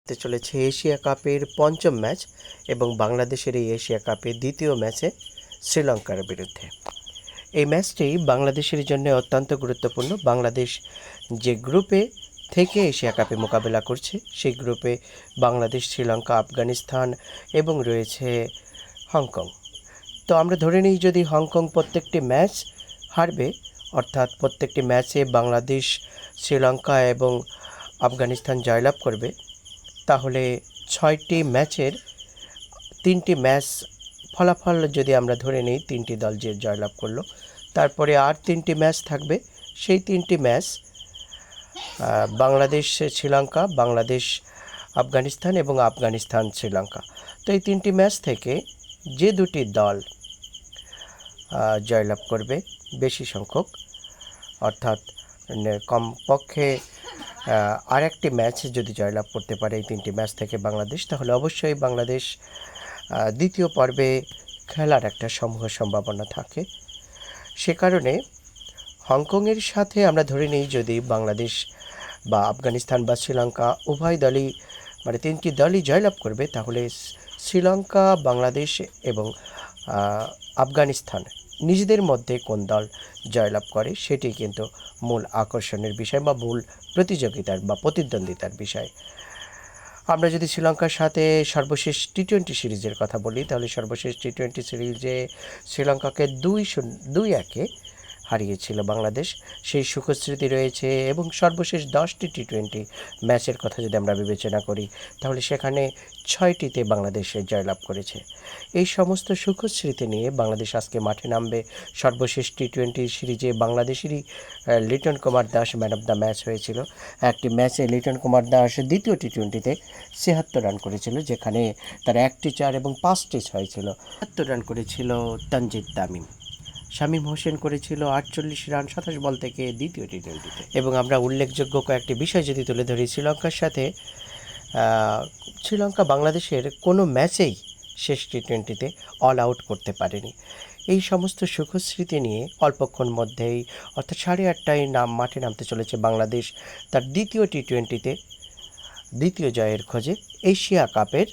হতে চলেছে এশিয়া কাপের পঞ্চম ম্যাচ এবং বাংলাদেশের এই এশিয়া কাপের দ্বিতীয় ম্যাচে শ্রীলঙ্কার বিরুদ্ধে। এই ম্যাচটি বাংলাদেশের জন্য অত্যন্ত গুরুত্বপূর্ণ। বাংলাদেশ যে গ্রুপে থেকে এশিয়া কাপে মোকাবেলা করছে সেই গ্রুপে বাংলাদেশ, শ্রীলঙ্কা, আফগানিস্তান এবং রয়েছে হংকং। তো আমরা ধরে নিই যদি হংকং প্রত্যেকটি ম্যাচ হারবে, অর্থাৎ প্রত্যেকটি ম্যাচে বাংলাদেশ, শ্রীলঙ্কা এবং আফগানিস্তান জয়লাভ করবে, তাহলে 6টি ম্যাচের 3টি ম্যাচ ফলাফল যদি আমরা ধরে নিই 3টি দল যে জয়লাভ করলো, তারপরে আর 3টি ম্যাচ থাকবে। সেই 3টি ম্যাচ বাংলাদেশ শ্রীলঙ্কা, বাংলাদেশ আফগানিস্তান এবং আফগানিস্তান শ্রীলঙ্কা। তো এই 3টি ম্যাচ থেকে যে দুটি দল জয়লাভ করবে বেশি সংখ্যক, অর্থাৎ কমপক্ষে আর একটি ম্যাচ যদি জয়লাভ করতে পারে এই 3টি ম্যাচ থেকে বাংলাদেশ, তাহলে অবশ্যই বাংলাদেশ দ্বিতীয় পর্বে খেলার একটা সম্ভাবনা থাকে। সে কারণে হংকংয়ের সাথে আমরা ধরে নিই যদি বাংলাদেশ বা আফগানিস্তান বা শ্রীলঙ্কা উভয় দলই মানে 3টি দলই জয়লাভ করবে, তাহলে শ্রীলঙ্কা, বাংলাদেশ এবং আফগানিস্তান নিজেদের মধ্যে কোন দল জয়লাভ করে সেটি কিন্তু মূল আকর্ষণের বিষয় বা মূল প্রতিযোগিতার বা প্রতিদ্বন্দ্বিতার বিষয়। আমরা যদি শ্রীলঙ্কার সাথে সর্বশেষ টি-20 সিরিজের কথা বলি, তাহলে সর্বশেষ টি-20 সিরিজে শ্রীলঙ্কাকে 2-1 হারিয়েছিল বাংলাদেশ, সেই সুখস্মৃতি রয়েছে। এবং সর্বশেষ 10টি টি-20 ম্যাচের কথা যদি আমরা বিবেচনা করি, তাহলে সেখানে 6টিতে বাংলাদেশ জয়লাভ করেছে। এই সমস্ত সুখস্মৃতি নিয়ে বাংলাদেশ আজকে মাঠে নামবে। সর্বশেষ টি-20 সিরিজে বাংলাদেশেরই Liton Kumar Das man of the match হয়েছিল। একটি ম্যাচে লিটন কুমার দাস দ্বিতীয় টি-20তে 76 রান করেছিল, যেখানে তার 1টি 4 এবং 5টি 6 ছিল। 70 রান করেছিল তানজিদ তামিম। শামীম হোসেন করেছিল 48 রান 27 বল থেকে দ্বিতীয় টি-20তে। এবং আমরা উল্লেখযোগ্য কয়েকটি বিষয় যদি তুলে ধরি, শ্রীলঙ্কার সাথে শ্রীলঙ্কা বাংলাদেশের কোনো ম্যাচেই শেষ টি-20তে অল আউট করতে পারেনি। এই সমস্ত সুখস্মৃতি নিয়ে অল্পক্ষণ মধ্যেই, অর্থাৎ 8:30টায় মাঠে নামতে চলেছে বাংলাদেশ তার দ্বিতীয় টি-20তে দ্বিতীয় জয়ের খোঁজে এশিয়া কাপের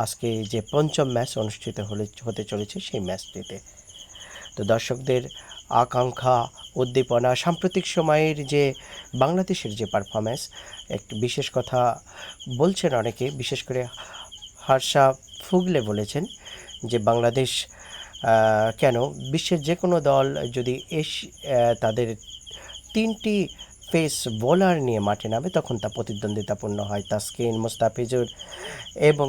আজকে যে পঞ্চম ম্যাচ অনুষ্ঠিত হতে চলেছে সেই ম্যাচটিতে। তো দর্শকদের আকাঙ্ক্ষা, উদ্দীপনা, সাম্প্রতিক সময়ের যে বাংলাদেশের যে পারফরম্যান্স, একটি বিশেষ কথা বলছেন অনেকে, বিশেষ করে হর্ষা ফুগলে বলেছেন যে বাংলাদেশ কেন বিশ্বের যে কোনো দল যদি তাদের 3টি পেস বোলার নিয়ে মাঠে নামে তখন তা প্রতিদ্বন্দ্বিতাপূর্ণ হয়। তাসকিন, মুস্তাফিজুর এবং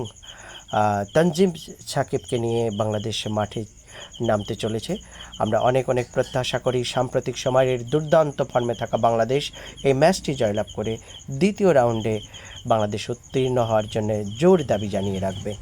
তানজিম সাকিবকে নিয়ে বাংলাদেশ মাঠে নামতে চলেছে। আমরা অনেক প্রত্যাশা করি সাম্প্রতিক সময়ের দুর্দান্ত ফর্মে থাকা বাংলাদেশ এই ম্যাচটি জয়লাভ করে দ্বিতীয় রাউন্ডে বাংলাদেশ উত্তীর্ণ হওয়ার জন্য জোর দাবি জানিয়ে রাখবে।